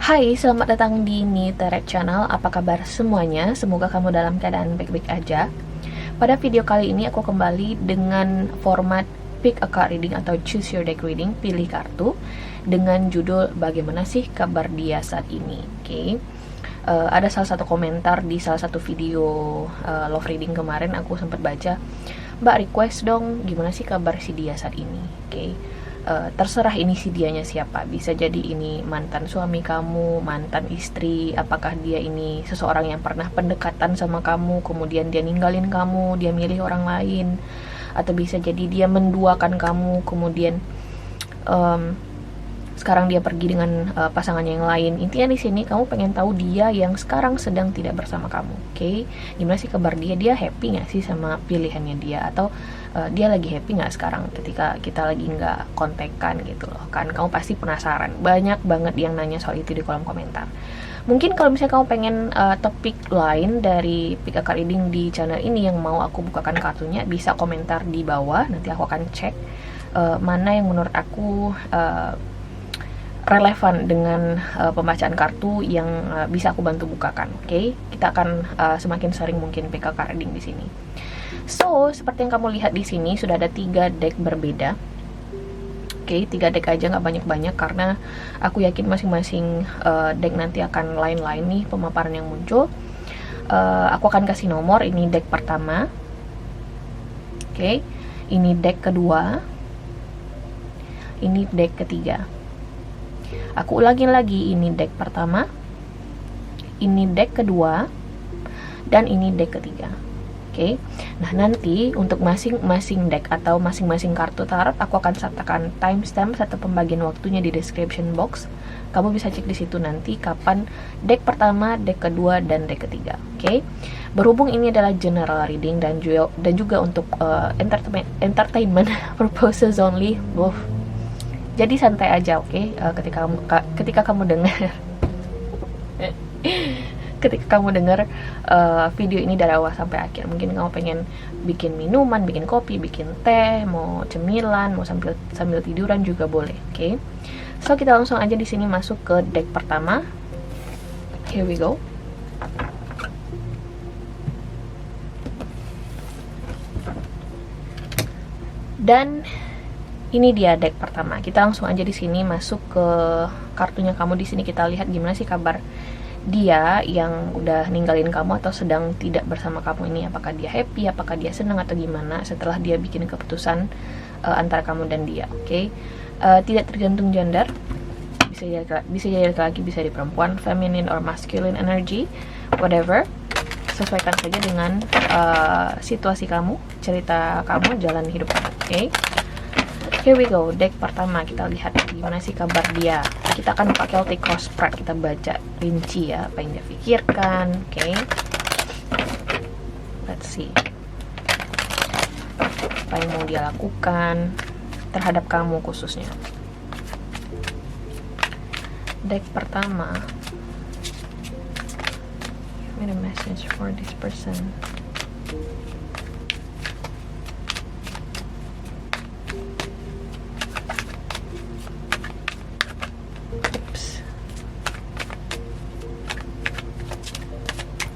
Hai, selamat datang di Niteret Channel. Apa kabar semuanya? Semoga kamu dalam keadaan baik-baik aja. Pada video kali ini aku kembali dengan format Pick a Card Reading atau Choose Your Deck Reading, pilih kartu, dengan judul Bagaimana sih kabar dia saat ini. Oke. Ada salah satu komentar di salah satu video love reading kemarin, aku sempat baca, Mbak request dong gimana sih kabar si dia saat ini. Oke. Terserah ini si dianya siapa, bisa jadi ini mantan suami kamu, mantan istri, apakah dia ini seseorang yang pernah pendekatan sama kamu, kemudian dia ninggalin kamu, dia milih orang lain, atau bisa jadi dia menduakan kamu, kemudian sekarang dia pergi dengan pasangannya yang lain. Intinya di sini kamu pengen tahu dia yang sekarang sedang tidak bersama kamu. Oke, gimana sih kabar dia? Dia happy nggak sih sama pilihannya dia, atau dia lagi happy nggak sekarang ketika kita lagi nggak kontekan gitu loh kan? Kamu pasti penasaran. Banyak banget yang nanya soal itu di kolom komentar. Mungkin kalau misalnya kamu pengen topik lain dari Pick a Card Reading di channel ini yang mau aku bukakan kartunya, bisa komentar di bawah. Nanti aku akan cek mana yang menurut aku relevan dengan pembacaan kartu yang bisa aku bantu bukakan. Oke, kita akan semakin sering mungkin pick a card reading di sini. So, seperti yang kamu lihat di sini sudah ada 3 deck berbeda. Oke, 3 deck aja, nggak banyak-banyak karena aku yakin masing-masing deck nanti akan lain-lain nih pemaparan yang muncul. Aku akan kasih nomor. Ini deck pertama. Oke, ini deck kedua. Ini deck ketiga. Aku ulangin lagi, ini deck pertama, ini deck kedua, dan ini deck ketiga. Oke, nah nanti untuk masing-masing deck atau masing-masing kartu tarot aku akan sertakan timestamp serta pembagian waktunya di description box. Kamu bisa cek di situ nanti kapan deck pertama, deck kedua, dan deck ketiga. Oke, berhubung ini adalah general reading dan juga untuk entertainment purposes only. Jadi santai aja, oke? Ketika kamu dengar video ini dari awal sampai akhir, mungkin kamu pengen bikin minuman, bikin kopi, bikin teh, mau cemilan, mau sambil tiduran juga boleh, oke? So kita langsung aja di sini masuk ke deck pertama. Here we go. Dan ini dia deck pertama. Kita langsung aja di sini masuk ke kartunya kamu. Di sini kita lihat gimana sih kabar dia yang udah ninggalin kamu atau sedang tidak bersama kamu ini. Apakah dia happy, apakah dia senang atau gimana setelah dia bikin keputusan antara kamu dan dia. Oke. Tidak tergantung gender. Bisa jadi laki-laki, bisa jadi perempuan, feminine or masculine energy, whatever. Sesuaikan saja dengan situasi kamu, cerita kamu, jalan hidup kamu. Oke. Here we go, deck pertama kita lihat gimana sih kabar dia. Kita akan pakai Celtic Cross Spread, kita baca rinci ya apa yang dia pikirkan. Oke. Let's see. Apa yang mau dia lakukan terhadap kamu khususnya. Deck pertama. Give me a message for this person.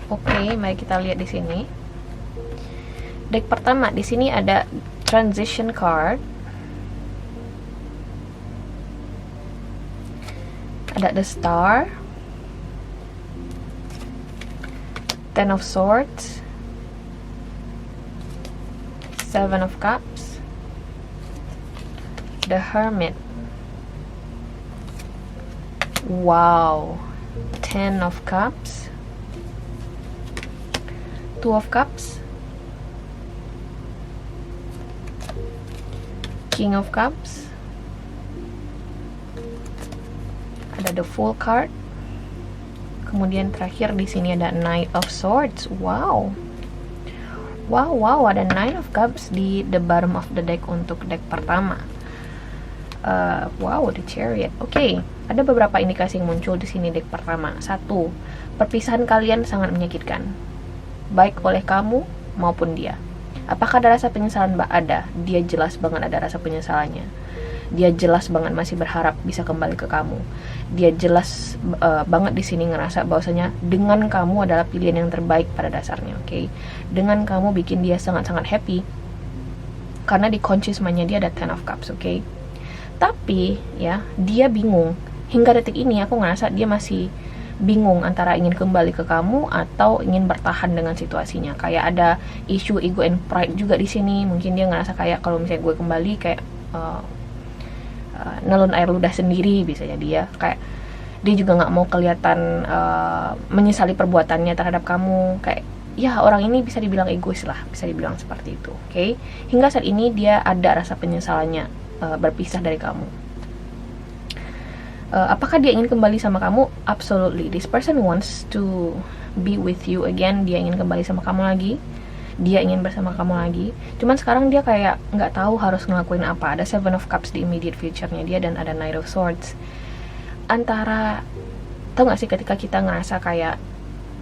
Oke, mari kita lihat di sini. Deck pertama di sini ada transition card. Ada the star, ten of swords, seven of cups, the hermit. Wow, 10 of cups, 2 of cups, king of cups, ada the full card, kemudian terakhir di sini ada knight of swords. Wow, ada nine of cups di the bottom of the deck untuk deck pertama. Wow, the chariot. Oke, ada beberapa indikasi yang muncul di sini deck pertama. 1, perpisahan kalian sangat menyakitkan, baik oleh kamu maupun dia. Apakah ada rasa penyesalan? Mbak, ada. Dia jelas banget ada rasa penyesalannya. Dia jelas banget masih berharap bisa kembali ke kamu. Dia jelas banget di sini ngerasa bahwasanya dengan kamu adalah pilihan yang terbaik pada dasarnya, oke? Dengan kamu bikin dia sangat-sangat happy, karena di conscious mind-nya dia ada Ten of Cups, oke? Tapi ya, dia bingung. Hingga detik ini aku ngerasa dia masih bingung antara ingin kembali ke kamu atau ingin bertahan dengan situasinya. Kayak ada isu ego and pride juga di sini. Mungkin dia ngerasa kayak kalau misalnya gue kembali kayak nelon air ludah sendiri, bisa jadi ya. Kayak dia juga nggak mau kelihatan menyesali perbuatannya terhadap kamu. Kayak ya, orang ini bisa dibilang egois lah, bisa dibilang seperti itu, oke? Hingga saat ini dia ada rasa penyesalannya berpisah dari kamu. Apakah dia ingin kembali sama kamu? Absolutely. This person wants to be with you again. Dia ingin kembali sama kamu lagi. Dia ingin bersama kamu lagi. Cuman sekarang dia kayak nggak tahu harus ngelakuin apa. Ada Seven of Cups di immediate future-nya dia dan ada Knight of Swords. Antara, tau nggak sih ketika kita ngerasa kayak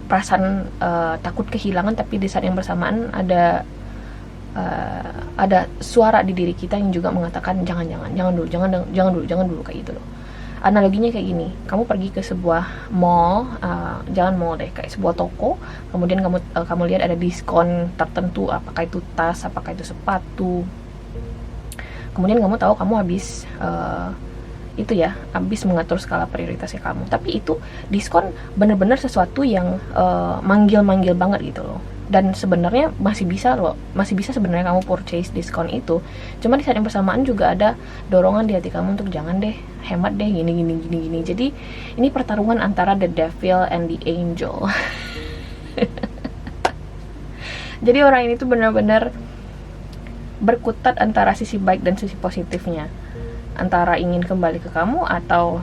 perasaan takut kehilangan, tapi di saat yang bersamaan ada suara di diri kita yang juga mengatakan jangan dulu kayak gitu loh. Analoginya kayak gini, kamu pergi ke sebuah mall, jangan mall deh, kayak sebuah toko, kemudian kamu lihat ada diskon tertentu, apakah itu tas, apakah itu sepatu, kemudian kamu tahu kamu habis habis mengatur skala prioritasnya kamu, tapi itu diskon bener-bener sesuatu yang manggil-manggil banget gitu loh. Dan sebenarnya masih bisa sebenarnya kamu purchase diskon itu. Cuma di saat yang bersamaan juga ada dorongan di hati kamu untuk jangan deh, hemat deh, gini. Jadi ini pertarungan antara the devil and the angel. Jadi orang ini tuh benar-benar berkutat antara sisi baik dan sisi positifnya, antara ingin kembali ke kamu atau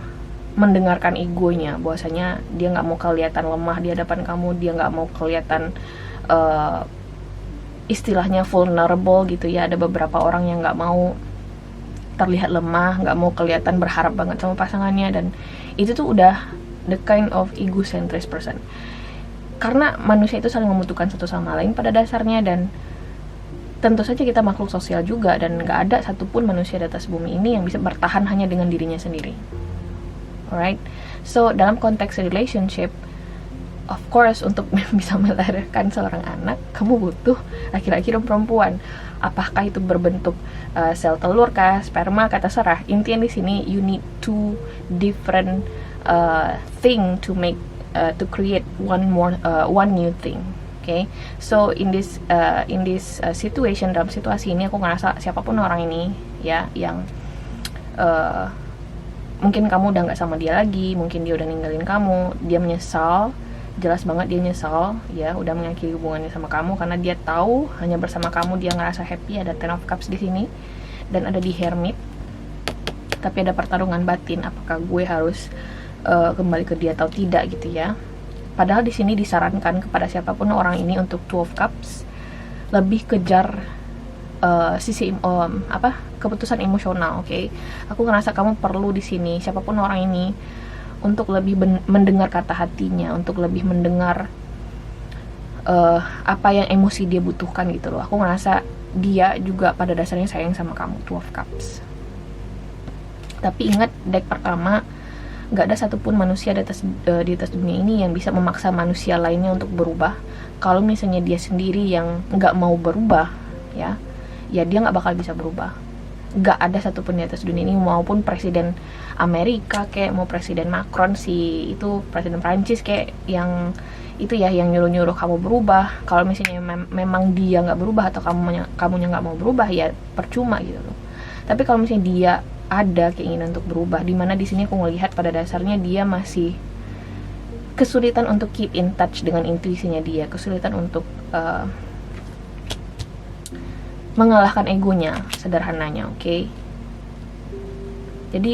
mendengarkan egonya, bahwasanya dia nggak mau kelihatan lemah di hadapan kamu, dia nggak mau kelihatan istilahnya vulnerable gitu ya. Ada beberapa orang yang nggak mau terlihat lemah, nggak mau kelihatan berharap banget sama pasangannya, dan itu tuh udah the kind of egocentric person. Karena manusia itu saling membutuhkan satu sama lain pada dasarnya, dan tentu saja kita makhluk sosial juga, dan nggak ada satupun manusia di atas bumi ini yang bisa bertahan hanya dengan dirinya sendiri. Alright, so dalam konteks relationship, of course, untuk bisa melahirkan seorang anak, kamu butuh laki-laki dan perempuan. Apakah itu berbentuk sel telur kah, sperma kah, terserah. Intinya di sini you need two different thing to make to create one new thing. Okay, so in this situation, dalam situasi ini aku ngerasa siapapun orang ini ya yang mungkin kamu udah nggak sama dia lagi, mungkin dia udah ninggalin kamu, dia menyesal. Jelas banget dia nyesal ya udah mengakhiri hubungannya sama kamu, karena dia tahu hanya bersama kamu dia ngerasa happy. Ada Ten of Cups di sini dan ada di Hermit, tapi ada pertarungan batin, apakah gue harus kembali ke dia atau tidak gitu ya. Padahal di sini disarankan kepada siapapun orang ini untuk Two of Cups lebih kejar sisi keputusan emosional, oke? Aku ngerasa kamu perlu di sini siapapun orang ini untuk lebih mendengar kata hatinya, untuk lebih mendengar apa yang emosi dia butuhkan gitu loh. Aku ngerasa dia juga pada dasarnya sayang sama kamu, Two of Cups. Tapi ingat, deck pertama, gak ada satupun manusia di atas dunia ini yang bisa memaksa manusia lainnya untuk berubah. Kalau misalnya dia sendiri yang gak mau berubah, ya dia gak bakal bisa berubah. Gak ada satupun di atas dunia ini, maupun presiden Amerika kayak mau presiden Macron sih, itu presiden Prancis kayak yang itu ya, yang nyuruh-nyuruh kamu berubah. Kalau misalnya memang dia nggak berubah atau kamunya nggak mau berubah, ya percuma gitu loh. Tapi kalau misalnya dia ada keinginan untuk berubah, dimana di sini aku ngelihat pada dasarnya dia masih kesulitan untuk keep in touch dengan intuisinya dia, kesulitan untuk mengalahkan egonya, sederhananya, oke? Jadi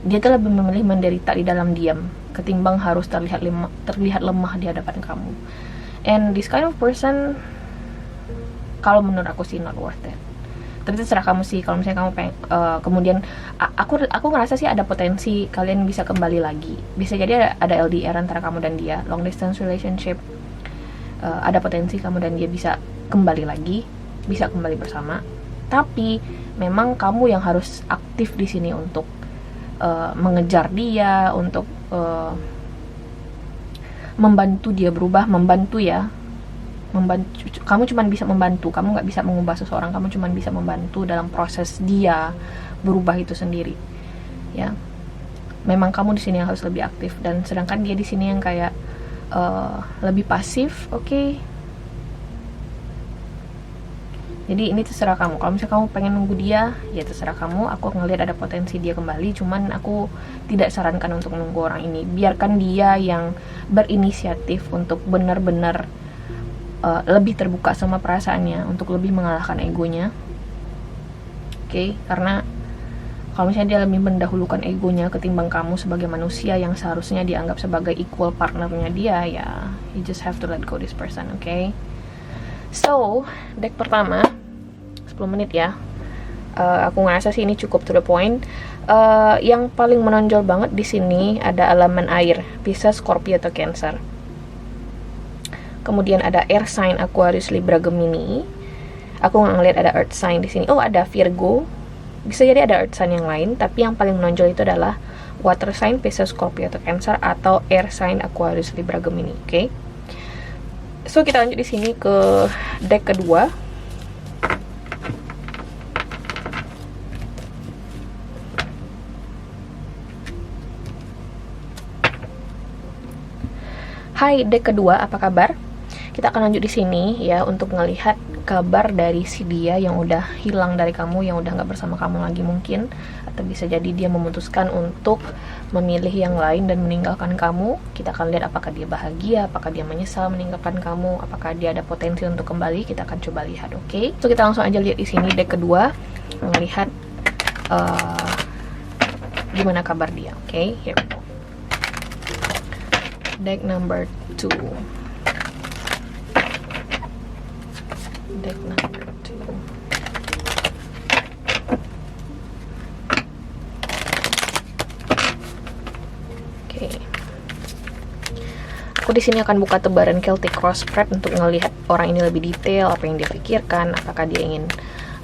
dia tuh lebih memilih menderita di dalam diam ketimbang harus terlihat lemah di hadapan kamu. And this kind of person, kalau menurut aku sih not worth it. Tapi terserah kamu sih. Kalau misalnya kamu kemudian aku ngerasa sih ada potensi kalian bisa kembali lagi. Bisa jadi ada LDR antara kamu dan dia, long distance relationship. Ada potensi kamu dan dia bisa kembali lagi, bisa kembali bersama. Tapi memang kamu yang harus aktif di sini untuk mengejar dia, untuk membantu dia berubah, membantu. Kamu cuma bisa membantu, kamu nggak bisa mengubah seseorang, kamu cuma bisa membantu dalam proses dia berubah itu sendiri, ya. Memang kamu di sini yang harus lebih aktif, dan sedangkan dia di sini yang kayak lebih pasif, oke. Jadi ini terserah kamu. Kalau misalnya kamu pengen nunggu dia, ya terserah kamu. Aku ngelihat ada potensi dia kembali, cuman aku tidak sarankan untuk nunggu orang ini. Biarkan dia yang berinisiatif untuk benar-benar lebih terbuka sama perasaannya, untuk lebih mengalahkan egonya. Oke, karena kalau misalnya dia lebih mendahulukan egonya ketimbang kamu sebagai manusia yang seharusnya dianggap sebagai equal partnernya dia, ya you just have to let go this person, okay? So, deck pertama 10 menit ya. Aku ngerasa sih ini cukup to the point. Yang paling menonjol banget di sini ada elemen air, Pisces, Scorpio atau Cancer. Kemudian ada air sign Aquarius, Libra, Gemini. Aku nggak ngeliat ada earth sign di sini. Oh, ada Virgo. Bisa jadi ada earth sign yang lain, tapi yang paling menonjol itu adalah water sign Pisces, Scorpio atau Cancer, atau air sign Aquarius, Libra, Gemini. Oke. Okay? So, kita lanjut di sini ke deck kedua. Hai deck kedua, apa kabar? Kita akan lanjut di sini ya untuk ngelihat kabar dari si dia yang udah hilang dari kamu, yang udah nggak bersama kamu lagi mungkin, atau bisa jadi dia memutuskan untuk memilih yang lain dan meninggalkan kamu. Kita akan lihat apakah dia bahagia, apakah dia menyesal meninggalkan kamu, apakah dia ada potensi untuk kembali. Kita akan coba lihat, oke? So kita langsung aja lihat di sini deck kedua, melihat gimana kabar dia, oke? Here we go. Deck number 2. Deck number 2. Oke. Aku di sini akan buka tebaran Celtic Cross Spread untuk ngelihat orang ini lebih detail, apa yang dia pikirkan, apakah dia ingin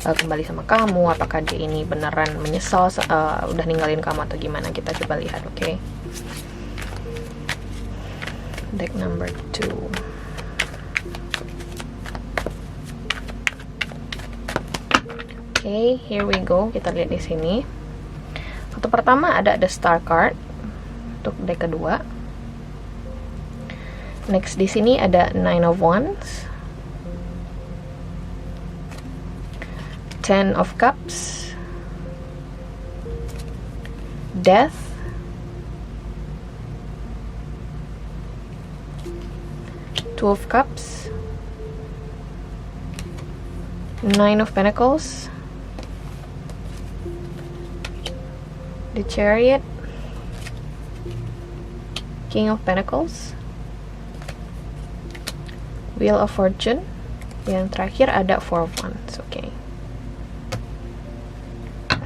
kembali sama kamu, apakah dia ini beneran menyesal udah ninggalin kamu atau gimana. Kita coba lihat, oke? Deck number 2. Okay, here we go. Kita lihat di sini. Kartu pertama ada the Star card untuk deck kedua. Next di sini ada Nine of Wands, Ten of Cups, Death, Two of Cups, Nine of Pentacles, the Chariot, King of Pentacles, Wheel of Fortune. Yang terakhir ada Four of Wands. Oke.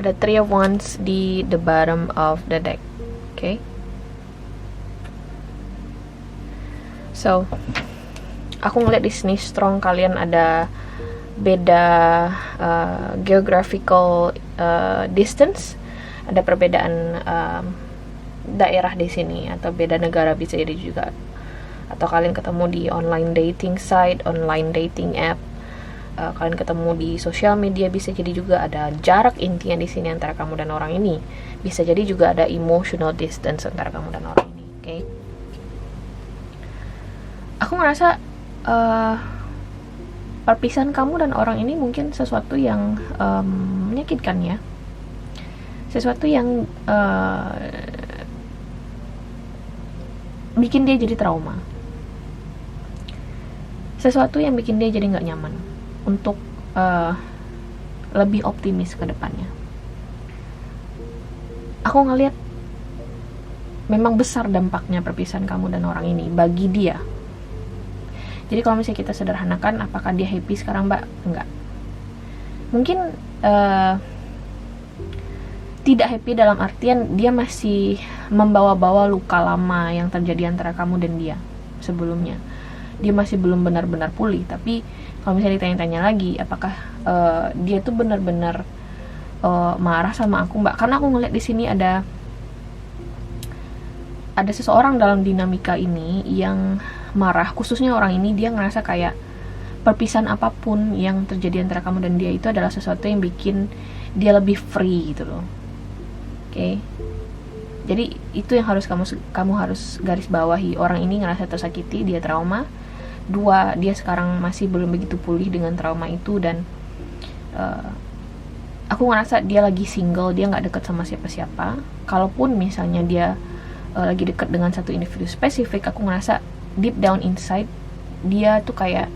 Ada Three of Wands di the bottom of the deck. Oke. So, aku ngeliat di sini strong kalian ada beda geographical distance, ada perbedaan daerah di sini atau beda negara bisa jadi juga, atau kalian ketemu di online dating site, online dating app, kalian ketemu di sosial media, bisa jadi juga ada jarak intinya di sini antara kamu dan orang ini, bisa jadi juga ada emotional distance antara kamu dan orang ini. Oke. Aku ngerasa perpisahan kamu dan orang ini mungkin sesuatu yang menyakitkan ya, sesuatu yang bikin dia jadi trauma, sesuatu yang bikin dia jadi nggak nyaman untuk lebih optimis ke depannya. Aku ngeliat memang besar dampaknya perpisahan kamu dan orang ini bagi dia. Jadi kalau misalnya kita sederhanakan, apakah dia happy sekarang, Mbak? Enggak. Mungkin tidak happy dalam artian dia masih membawa-bawa luka lama yang terjadi antara kamu dan dia sebelumnya. Dia masih belum benar-benar pulih. Tapi kalau misalnya ditanya-tanya lagi, apakah dia tuh benar-benar marah sama aku, Mbak, karena aku ngeliat di sini ada seseorang dalam dinamika ini yang marah. Khususnya orang ini, dia ngerasa kayak perpisahan apapun yang terjadi antara kamu dan dia itu adalah sesuatu yang bikin dia lebih free gitu loh. Oke. Jadi itu yang harus kamu harus garis bawahi. Orang ini ngerasa tersakiti, dia trauma. 2, dia sekarang masih belum begitu pulih dengan trauma itu, dan aku ngerasa dia lagi single, dia nggak deket sama siapa-siapa. Kalaupun misalnya dia lagi deket dengan satu individu spesifik, aku ngerasa deep down inside dia tuh kayak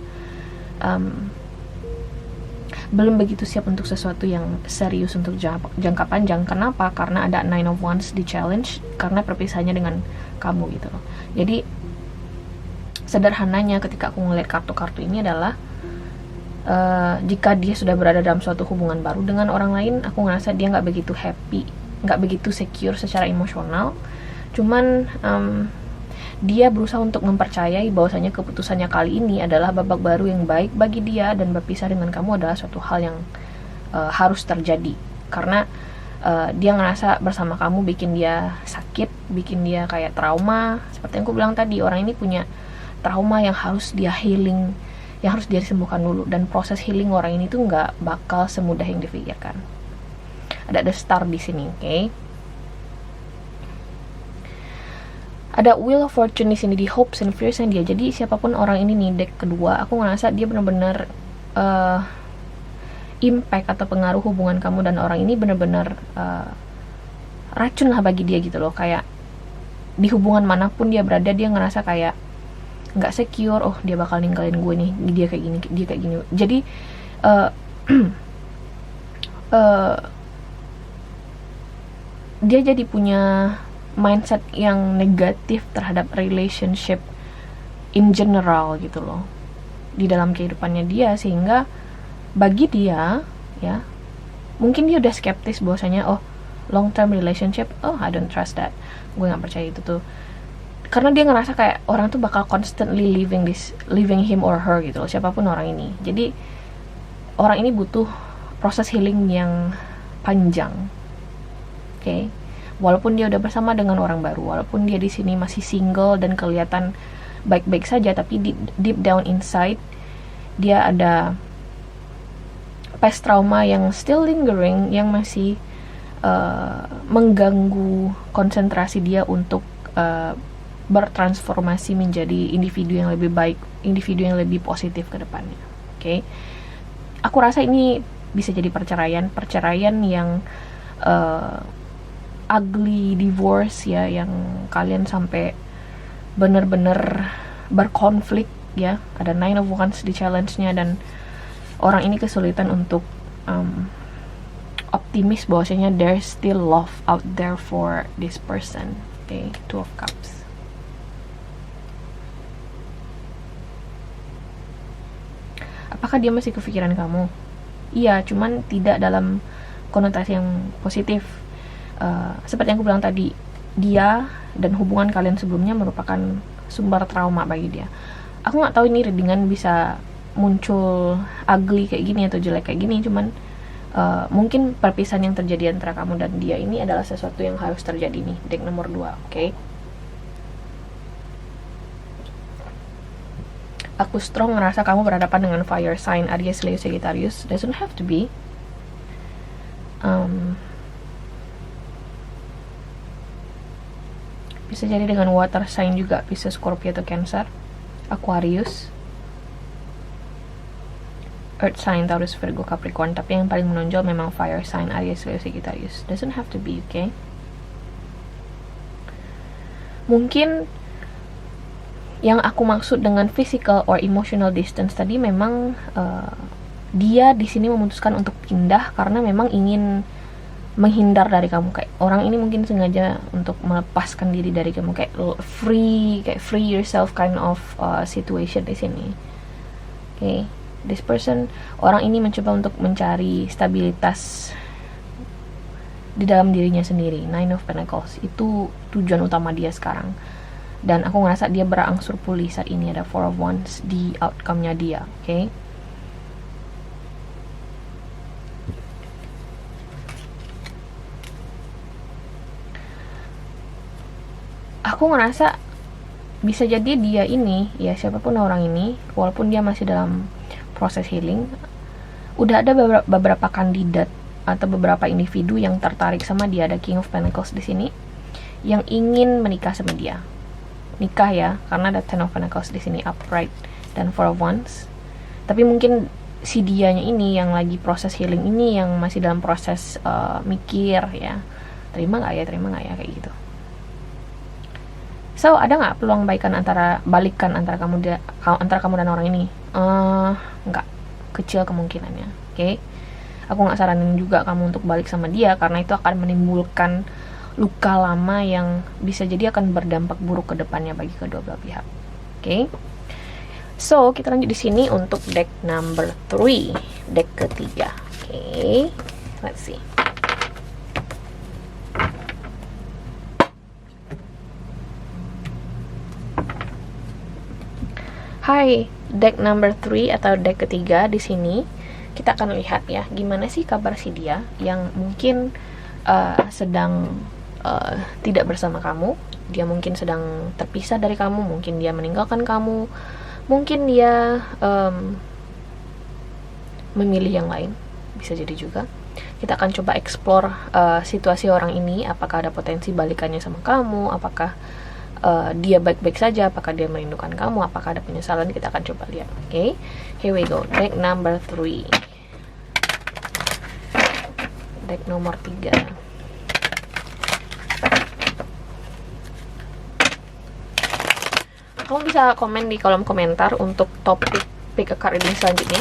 belum begitu siap untuk sesuatu yang serius untuk jangka panjang. Kenapa? Karena ada 9 of Wands di challenge, karena perpisahannya dengan kamu gitu loh. Jadi sederhananya ketika aku ngeliat kartu-kartu ini adalah jika dia sudah berada dalam suatu hubungan baru dengan orang lain, aku ngerasa dia nggak begitu happy, nggak begitu secure secara emosional. Cuman dia berusaha untuk mempercayai bahwasanya keputusannya kali ini adalah babak baru yang baik bagi dia, dan berpisah dengan kamu adalah suatu hal yang harus terjadi, karena dia ngerasa bersama kamu bikin dia sakit, bikin dia kayak trauma. Seperti yang aku bilang tadi, orang ini punya trauma yang harus dia healing, yang harus dia sembuhkan dulu, dan proses healing orang ini tuh nggak bakal semudah yang dipikirkan. Ada the star di sini, oke? Ada Wheel of Fortune di sini, di hopes and fears dia. Jadi siapapun orang ini nih, deck kedua, aku ngerasa dia benar-benar impact atau pengaruh hubungan kamu dan orang ini benar-benar racun lah bagi dia gitu loh. Kayak di hubungan manapun dia berada, dia ngerasa kayak nggak secure. Oh, dia bakal ninggalin gue nih, dia kayak gini, dia kayak gini. Jadi dia jadi punya mindset yang negatif terhadap relationship in general gitu loh di dalam kehidupannya dia, sehingga bagi dia ya, mungkin dia udah skeptis bahwasanya oh, long term relationship, oh I don't trust that, gue nggak percaya itu tuh, karena dia ngerasa kayak orang tuh bakal constantly leaving him or her gitu loh, siapapun orang ini. Jadi orang ini butuh proses healing yang panjang, oke? Walaupun dia udah bersama dengan orang baru, walaupun dia di sini masih single dan kelihatan baik-baik saja, tapi deep down inside dia ada past trauma yang still lingering, yang masih mengganggu konsentrasi dia untuk bertransformasi menjadi individu yang lebih baik, individu yang lebih positif ke depannya. Oke? Aku rasa ini bisa jadi perceraian yang ugly divorce ya, yang kalian sampai bener-bener berkonflik ya. Ada 9 of Wands di challenge-nya, dan orang ini kesulitan untuk optimis bahwasanya there's still love out there for this person. Okay, 2 of Cups. Apakah dia masih kepikiran kamu? Iya, cuman tidak dalam konotasi yang positif. Seperti yang aku bilang tadi, dia dan hubungan kalian sebelumnya merupakan sumber trauma bagi dia. Aku nggak tahu ini readingan bisa muncul ugly kayak gini atau jelek kayak gini, cuman mungkin perpisahan yang terjadi antara kamu dan dia ini adalah sesuatu yang harus terjadi nih, deck nomor 2, oke? Aku strong ngerasa kamu berhadapan dengan fire sign, Aries, Leo, Sagittarius. Doesn't have to be. Bisa jadi dengan water sign juga, Pisces, Scorpio, atau Cancer, Aquarius, Earth sign, Taurus, Virgo, Capricorn. Tapi yang paling menonjol memang fire sign, Aries, Leo, Sagittarius. Doesn't have to be, okay? Mungkin yang aku maksud dengan physical or emotional distance tadi memang dia di sini memutuskan untuk pindah karena memang ingin menghindar dari kamu. Kayak orang ini mungkin sengaja untuk melepaskan diri dari kamu, kayak free yourself kind of situation di sini. Okay, this person, orang ini mencoba untuk mencari stabilitas di dalam dirinya sendiri. 9 of Pentacles itu tujuan utama dia sekarang, dan aku ngerasa dia berangsur pulih saat ini. Ada 4 of Wands di outcome-nya dia, okay? aku ngerasa bisa jadi dia ini, ya siapapun orang ini, walaupun dia masih dalam proses healing, udah ada beberapa kandidat atau beberapa individu yang tertarik sama dia. Ada King of Pentacles di sini yang ingin menikah sama dia. Nikah ya, karena ada Ten of Pentacles di sini upright dan Four of Wands. Tapi mungkin si dianya ini yang lagi proses healing ini, yang masih dalam proses mikir ya, terima nggak ya kayak gitu. So, ada nggak peluang balikan antara kamu dan orang ini? Nggak, kecil kemungkinannya. Oke, aku nggak saranin juga kamu untuk balik sama dia, karena itu akan menimbulkan luka lama yang bisa jadi akan berdampak buruk ke depannya bagi kedua belah pihak. Oke, so kita lanjut di sini untuk deck number 3, deck ketiga. Oke, let's see. Hai, deck number 3 atau deck ketiga di sini kita akan lihat ya, gimana sih kabar si dia yang mungkin sedang tidak bersama kamu. Dia mungkin sedang terpisah dari kamu, mungkin dia meninggalkan kamu, mungkin dia memilih yang lain, bisa jadi juga. Kita akan coba explore situasi orang ini, apakah ada potensi balikannya sama kamu, apakah dia baik-baik saja, apakah dia merindukan kamu, apakah ada penyesalan. Kita akan coba lihat. Oke, here we go. Deck number 3, deck nomor 3. Kamu bisa komen di kolom komentar untuk topik pick a card reading selanjutnya.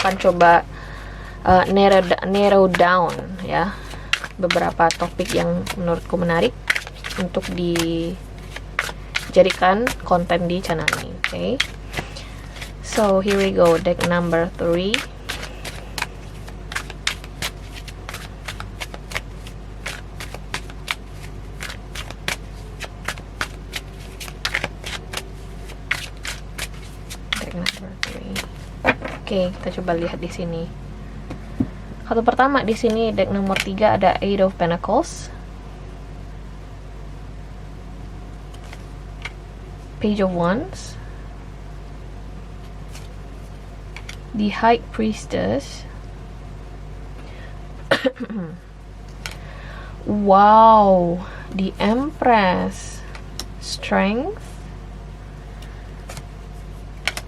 Akan coba narrow down ya beberapa topik yang menurutku menarik untuk dijadikan konten di channel ini. Oke, so here we go, deck number 3. Deck number 3. Oke, kita coba lihat di sini. Kartu pertama di sini deck nomor 3 ada Eight of Pentacles, Page of Wands, the High Priestess. Wow, the Empress, Strength,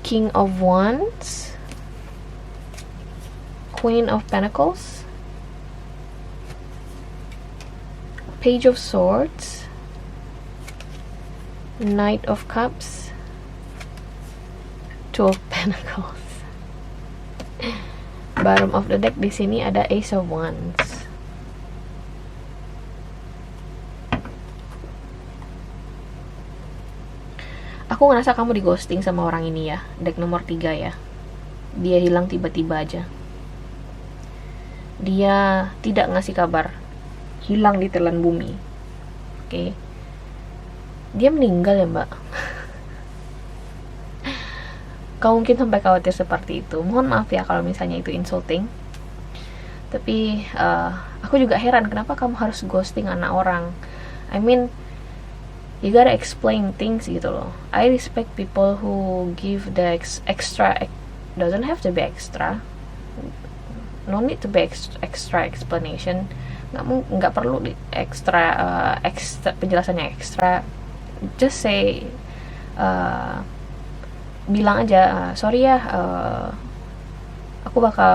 King of Wands, Queen of Pentacles, Page of Swords, Knight of Cups, Two of Pentacles. Bottom of the deck di sini ada Ace of Wands. Aku ngerasa kamu di ghosting sama orang ini ya, deck nomor 3 ya. Dia hilang tiba-tiba aja. Dia tidak ngasih kabar, hilang di telan bumi. Oke. Dia meninggal ya mbak. Kau mungkin sampai khawatir seperti itu. Mohon maaf ya kalau misalnya itu insulting. Tapi aku juga heran kenapa kamu harus ghosting anak orang. I mean, you gotta explain things gitu loh. I respect people who give the extra. Doesn't have to be extra. No need to be extra explanation. Nggak perlu di extra penjelasannya ekstra. Just say bilang aja, sorry ya, aku bakal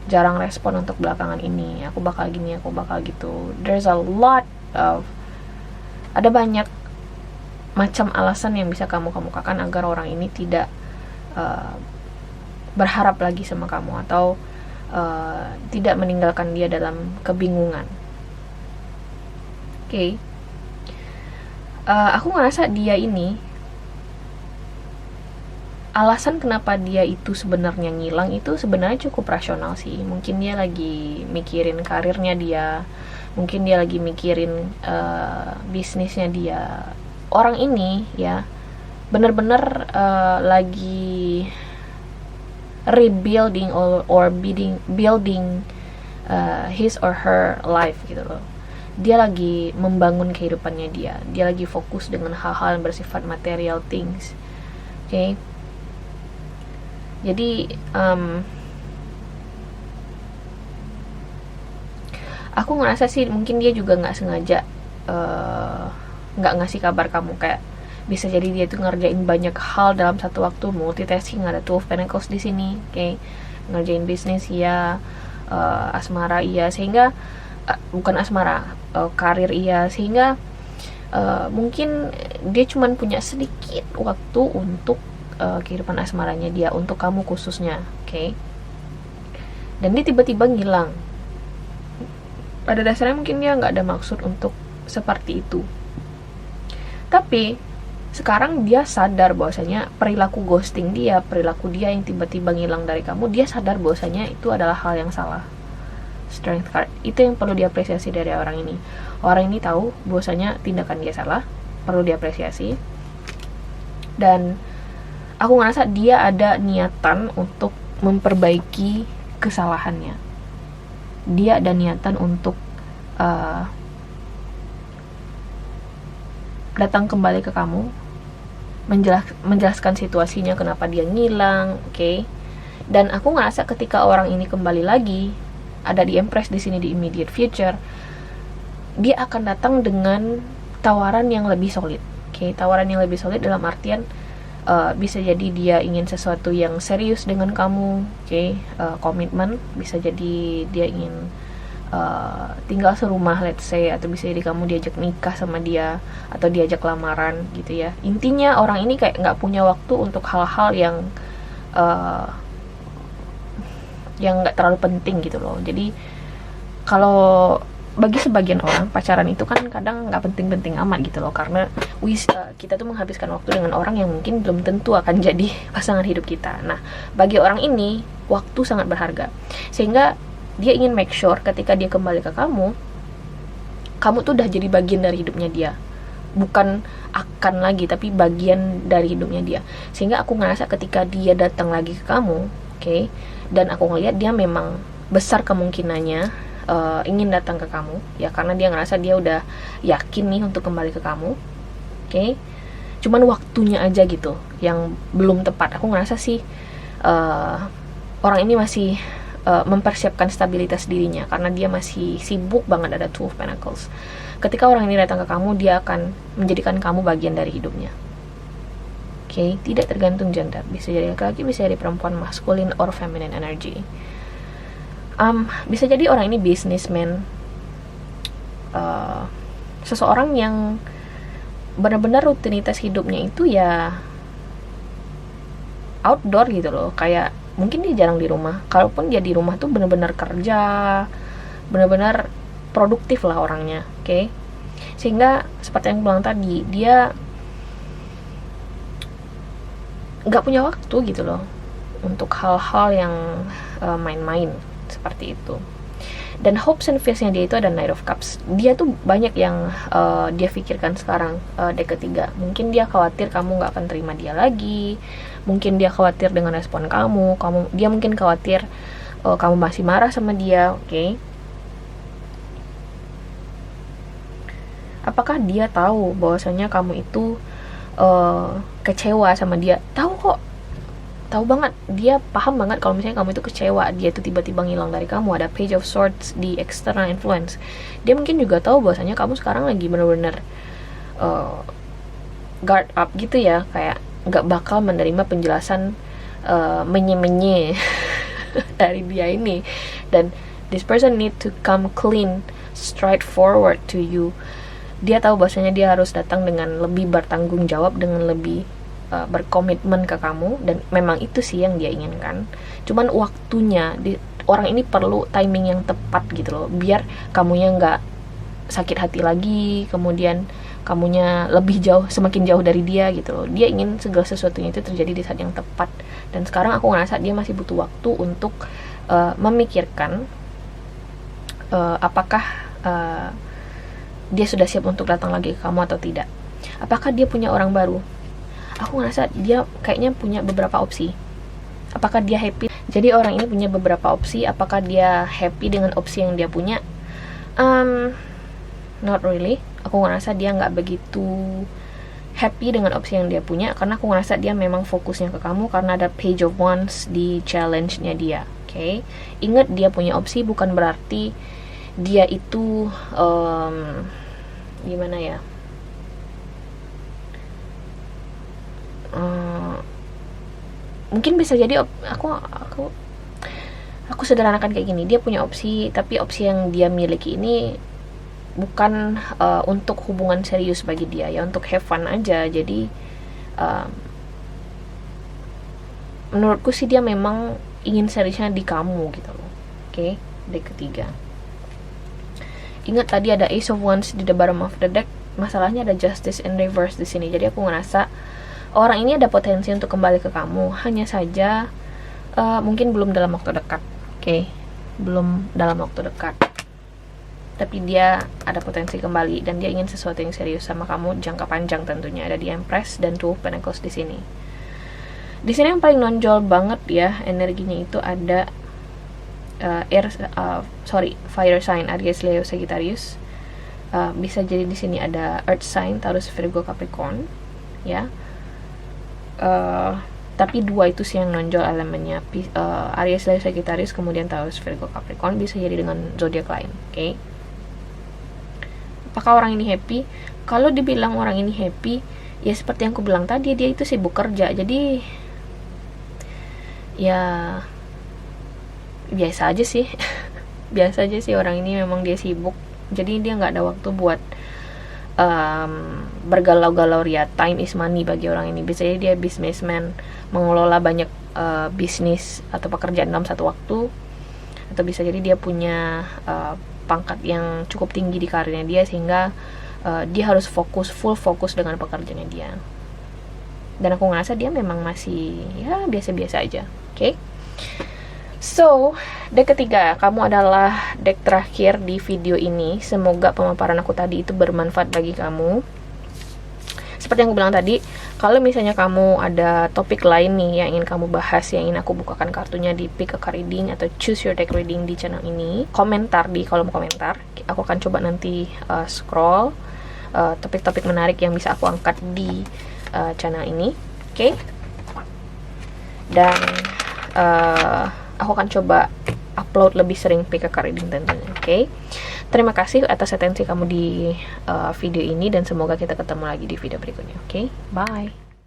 jarang respon untuk belakangan ini, aku bakal gini, aku bakal gitu. There's a lot of, ada banyak macam alasan yang bisa kamu kemukakan agar orang ini tidak berharap lagi sama kamu, atau tidak meninggalkan dia dalam kebingungan. Oke. Aku ngerasa dia ini, alasan kenapa dia itu sebenarnya ngilang itu sebenarnya cukup rasional sih. Mungkin dia lagi mikirin karirnya dia, mungkin dia lagi mikirin bisnisnya dia. Orang ini ya bener-bener lagi rebuilding or building his or her life gitu loh. dia lagi membangun kehidupannya dia lagi fokus dengan hal-hal yang bersifat material things. Oke. Jadi aku ngerasa sih mungkin dia juga nggak sengaja nggak ngasih kabar kamu, kayak bisa jadi dia tuh ngerjain banyak hal dalam satu waktu, multitasking, ada Two of Pentacles di sini, oke. Ngerjain bisnis ya, asmara iya, sehingga bukan asmara, karir iya, sehingga mungkin dia cuman punya sedikit waktu untuk kehidupan asmaranya dia, untuk kamu khususnya, oke. Dan dia tiba-tiba ngilang. Pada dasarnya mungkin dia nggak ada maksud untuk seperti itu, tapi sekarang dia sadar bahwasanya perilaku ghosting dia, perilaku dia yang tiba-tiba ngilang dari kamu, dia sadar bahwasanya itu adalah hal yang salah. Strength card itu yang perlu diapresiasi dari orang ini. Orang ini tahu bahwasanya tindakan dia salah, perlu diapresiasi. Dan aku ngerasa dia ada niatan untuk memperbaiki kesalahannya. Dia ada niatan untuk datang kembali ke kamu, menjelaskan situasinya kenapa dia ngilang, oke. Dan aku ngerasa ketika orang ini kembali lagi, ada di Empress di sini di immediate future, dia akan datang dengan tawaran yang lebih solid, oke. Tawaran yang lebih solid dalam artian bisa jadi dia ingin sesuatu yang serius dengan kamu, oke. Komitmen, bisa jadi dia ingin tinggal serumah, let's say, atau bisa jadi kamu diajak nikah sama dia, atau diajak lamaran gitu ya. Intinya orang ini kayak nggak punya waktu untuk hal-hal yang nggak terlalu penting gitu loh. Jadi kalau bagi sebagian orang, pacaran itu kan kadang nggak penting-penting amat gitu loh, karena kita tuh menghabiskan waktu dengan orang yang mungkin belum tentu akan jadi pasangan hidup kita. Nah, bagi orang ini waktu sangat berharga, sehingga dia ingin make sure ketika dia kembali ke kamu tuh udah jadi bagian dari hidupnya dia, bukan akan lagi, tapi bagian dari hidupnya dia. Sehingga aku ngerasa ketika dia datang lagi ke kamu, oke, dan aku ngelihat dia memang besar kemungkinannya ingin datang ke kamu, ya karena dia ngerasa dia udah yakin nih untuk kembali ke kamu, oke. Cuman waktunya aja gitu yang belum tepat. Aku ngerasa sih orang ini masih mempersiapkan stabilitas dirinya, karena dia masih sibuk banget, ada Two of Pentacles. Ketika orang ini datang ke kamu, dia akan menjadikan kamu bagian dari hidupnya, oke. Tidak tergantung gender, bisa jadi laki-laki, bisa jadi perempuan, masculine or feminine energy. Bisa jadi orang ini businessman, seseorang yang benar-benar rutinitas hidupnya itu ya outdoor gitu loh, kayak mungkin dia jarang di rumah. Kalaupun dia di rumah tuh benar-benar kerja, benar-benar produktif lah orangnya, oke. Sehingga seperti yang bilang tadi, dia nggak punya waktu gitu loh untuk hal-hal yang main-main seperti itu. Dan hopes and fears-nya dia itu ada Knight of Cups. Dia tuh banyak yang dia pikirkan sekarang, deck ketiga. Mungkin dia khawatir kamu nggak akan terima dia lagi. Mungkin dia khawatir dengan respon kamu. Dia mungkin khawatir kamu masih marah sama dia, oke. Apakah dia tahu bahwasanya kamu itu kecewa sama dia? Tahu kok. Tahu banget, dia paham banget kalau misalnya kamu itu kecewa, dia itu tiba-tiba ngilang dari kamu. Ada Page of Swords di external influence. Dia mungkin juga tahu bahwasanya kamu sekarang lagi benar-benar guard up gitu ya, kayak nggak bakal menerima penjelasan menye-menye dari dia ini. Dan this person need to come clean, straight forward to you. Dia tahu bahwasanya dia harus datang dengan lebih bertanggung jawab, dengan lebih berkomitmen ke kamu, dan memang itu sih yang dia inginkan. Cuman waktunya, orang ini perlu timing yang tepat gitu loh, biar kamunya nggak sakit hati lagi, kemudian kamunya lebih jauh, semakin jauh dari dia gitu loh. Dia ingin segala sesuatunya itu terjadi di saat yang tepat. Dan sekarang aku ngerasa dia masih butuh waktu untuk memikirkan apakah dia sudah siap untuk datang lagi ke kamu atau tidak. Apakah dia punya orang baru? Aku ngerasa dia kayaknya punya beberapa opsi. Apakah dia happy? Jadi orang ini punya beberapa opsi. Apakah dia happy dengan opsi yang dia punya? not really. Aku ngerasa dia nggak begitu happy dengan opsi yang dia punya, karena aku ngerasa dia memang fokusnya ke kamu karena ada Page of Wands di challenge-nya dia. Oke, ingat dia punya opsi bukan berarti dia itu gimana ya, mungkin bisa jadi aku sederhanakan kayak gini, dia punya opsi, tapi opsi yang dia miliki ini bukan untuk hubungan serius bagi dia, ya untuk have fun aja. Jadi menurutku sih dia memang ingin seriusnya di kamu gitu loh. Oke, deck ketiga. Ingat tadi ada Ace of Wands di the bottom of the deck, masalahnya ada Justice in reverse di sini. Jadi aku ngerasa orang ini ada potensi untuk kembali ke kamu, hanya saja mungkin belum dalam waktu dekat. Oke, belum dalam waktu dekat. Tapi dia ada potensi kembali dan dia ingin sesuatu yang serius sama kamu jangka panjang tentunya. Ada di Empress dan Two of Pentacles di sini. Di sini yang paling nonjol banget ya energinya itu ada fire sign Aries, Leo, Sagittarius. Bisa jadi di sini ada Earth sign Taurus, Virgo, Capricorn, ya. Tapi dua itu sih yang nonjol elemennya, Aries, Leo, Sagittarius, kemudian Taurus, Virgo, Capricorn. Bisa jadi dengan zodiak lain. Oke. Apakah orang ini happy? Kalau dibilang orang ini happy, ya seperti yang aku bilang tadi, dia itu sibuk kerja. Jadi ya biasa aja sih. Biasa aja sih, orang ini memang dia sibuk. Jadi dia nggak ada waktu buat bergalau-galau ria. Time is money bagi orang ini. Biasanya dia businessman, mengelola banyak bisnis atau pekerjaan dalam satu waktu. Atau bisa jadi dia punya pangkat yang cukup tinggi di karirnya dia, sehingga dia harus full fokus dengan pekerjaannya dia. Dan aku ngerasa dia memang masih ya biasa-biasa aja. Oke. So, deck ketiga, kamu adalah deck terakhir di video ini. Semoga pemaparan aku tadi itu bermanfaat bagi kamu. Seperti yang aku bilang tadi, kalau misalnya kamu ada topik lain nih yang ingin kamu bahas, yang ingin aku bukakan kartunya di Pick a Card Reading atau Choose Your Deck Reading di channel ini, komentar di kolom komentar. Aku akan coba nanti scroll topik-topik menarik yang bisa aku angkat di channel ini. Oke? Dan aku akan coba upload lebih sering Pick a Card Reading tentunya. Oke? Terima kasih atas atensi kamu di video ini, dan semoga kita ketemu lagi di video berikutnya. Oke? Bye!